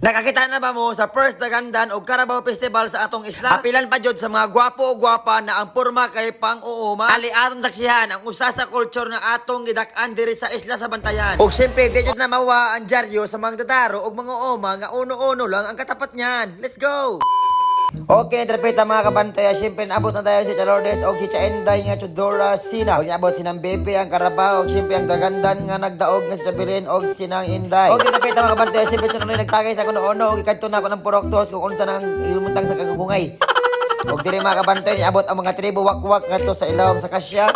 Nakakita na ba mo sa first Dagandan o Carabao Festival sa atong isla? Apilan pa jud sa mga gwapo o gwapa na ang porma kay pang-uuma. Ali atong saksihan ang usa sa culture na atong gidak-an diri sa isla sa Bantayan. O siyempre, di jud na mawa ang dyaryo sa mga dadaro o mga uma nga uno-uno lang ang katapat niyan. Let's go! Okay, trapeta mga kabantay. Siyempre, naabot na tayo si Chalordes o si Chaenday nga Chudora Sina. O niabot sinang Bebe ang Carabao o siyempre ang Dagandan nga nagdaog nga si Chabilin o sinang Inday. Okay, trapeta mga kabantay. Siyempre, sinunod nagtagay sa kuno-uno o ikanto na ako ng Puroktos kung unsa nang ilumuntang sa kagugungay. Og diri mga kabantay, niabot ang mga tribo wak-wak ngadto sa ilawom sa Kasya.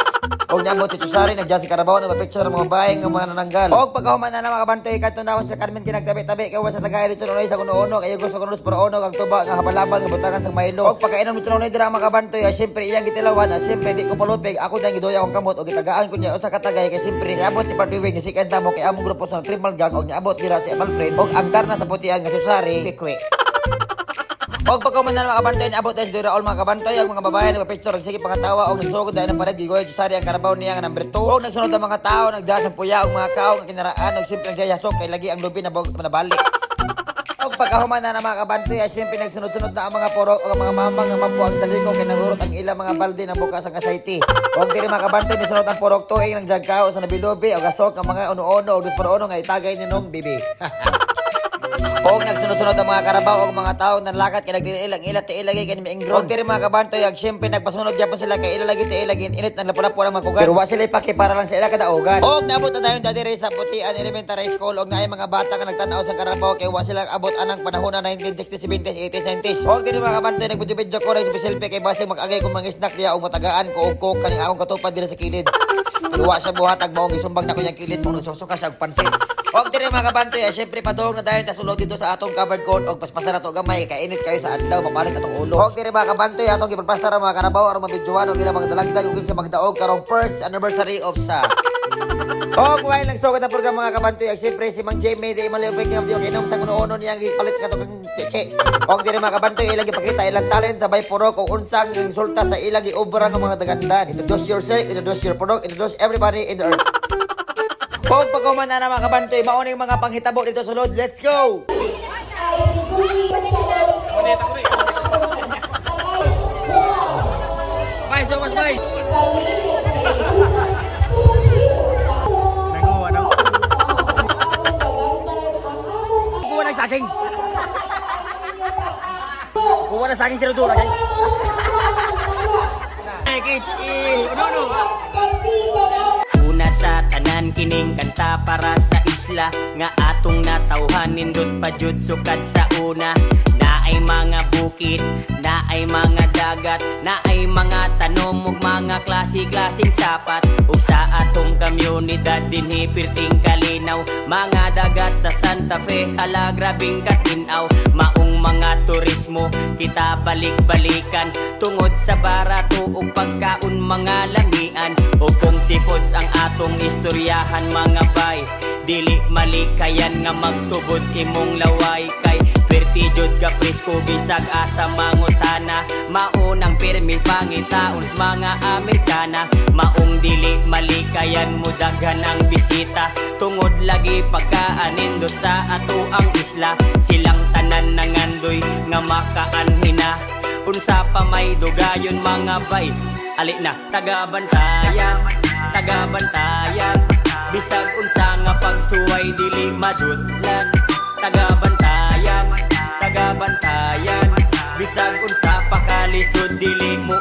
Og niabot si Chusari, nagdya si Carabao, nagpa-picture ang mga bahay nga mga nananggal. Og pagkahuman na mga kabantay, kanto naon sa Carmen kinagtabi-tabi kay sa tagay dito noy sa kuno-uno kay gusto ko pero uno kag tuba nga habalabal nga butangan sa Milo. Og pagkainom nito noy dira mga kabantay, siyempre iyang gitilawan, siyempre di ko palupig, ako dang gidoya akong kamot og gitagaan ko niya usa ka tagay kay siyempre niabot si Partiwing nga si Kas Damo kay among grupo sa Triple Gang og niabot dira si Amalfred og ang darna sa putian nga si Chusari, Pikwi. Og pagkumandan mga kabantay, niabot tayo sa dura all mga kabantay, ang mga babae nagpa-picture, nagsige pangatawa, og nagsugod dahil ng pared, gigoy, Chusari ang Carabao niya nga number 2. Og nagsunod ang mga tao, nagdahas ang puya, og mga kao, ang kinaraan, og simple nagsayasok, kay lagi ang lubi na nabalik. Og pagkahuman na mga kabantay, simple nagsunod-sunod na ang mga puro, o ang mga mamang nga mabuang sa liko, kay nangurot ang ilang mga balde na bukas ang kasayti. Og diri mga kabantay, nisunod ang purok tuig ng jagkao sa nabilubi, og asok ang mga uno-uno, og dusparo-uno nga itagay ni nung bibi. Og nagsunod-sunod ang mga Carabao og mga tao nanlakat kay nagdinilang ilat ti ilagay kay miingron. Og diri mga kabantay, ag siyempre nagpasunod gyapon sila kay ilalagi ti ilagin init na lapu-lapu ang mga kugan. Pero wa sila ipaki para lang sa ila kadaogan. Og naabot na dayon diri sa Putian Elementary School og naay mga bata nga nagtan-aw sa Carabao kay wa sila abot anang panahon na 1960s, 70s, 80s, 90s. Og diri mga kabantay, nagbudyo-budyo ko rin sa selfie kay basig mag-agay kung mga snack diya og matagaan ko og coke kani akong katupad diri sa kilid. Pero wa siya buhatag maong gisumbang na ko yang kilid mo susuka siya og pansit. Og diri mga kabantay, siyempre padung na dayon ta sulod dito sa atong covered court og paspasa na to gamay kay init kayo sa adlaw mapalit atong ulo. Og diri mga kabantay, atong gipagpasta ra mga Carabao aron mabidyoan og ilang mga dalagdag ug sa magdaog karong first anniversary of sa. Og while nagsugod na program mga kabantay, siyempre si Mang Jamie di malipik nga di mag-inom sa kuno-uno niyang gipalit ka to kang cheche. Og diri mga kabantay, ilang ipakita ilang talent sa bay puro kung unsang resulta sa ilang giobra nga mga Dagandan. Introduce yourself, introduce your product, introduce everybody in the earth. Og pagkuman na mga kabantay, mauna yung mga panghitabo dito sulod. Let's go! Bye, so much, bye! Kuha na sa akin! Kuha na sa akin si Rodora, guys! Una sa tanan kining kanta para sa isla nga atong natawhan nindot pa jud sukad sa una. Naay mga bukid, naay mga dagat, naay mga tanom ug mga klase-klaseng sapat. Ug sa atong komunidad dinhi pirting kalinaw, mga dagat sa Santa Fe hala grabing katinaw. Maong mga turismo kita balik-balikan tungod sa barato ug pagkaon mga lamian. Ug kung seafoods ang atong istoryahan mga bay, dili malikayan nga magtubod imong laway kay perti jud ka presko bisag asa mangutana. Maunang pirmi pangitaon mga Amerikana, maong dili malikayan mo daghan ang bisita tungod lagi pagkaanindot sa ato ang isla. Silang tanan nangandoy nga makaanhina unsa pa may dugayon mga bay. Ali na taga-bantayan, taga-bantayan, bisag unsa nga pagsuway dili madutlan. Taga-bantayan, taga-bantayan, bisag unsa pa kalisod dili mo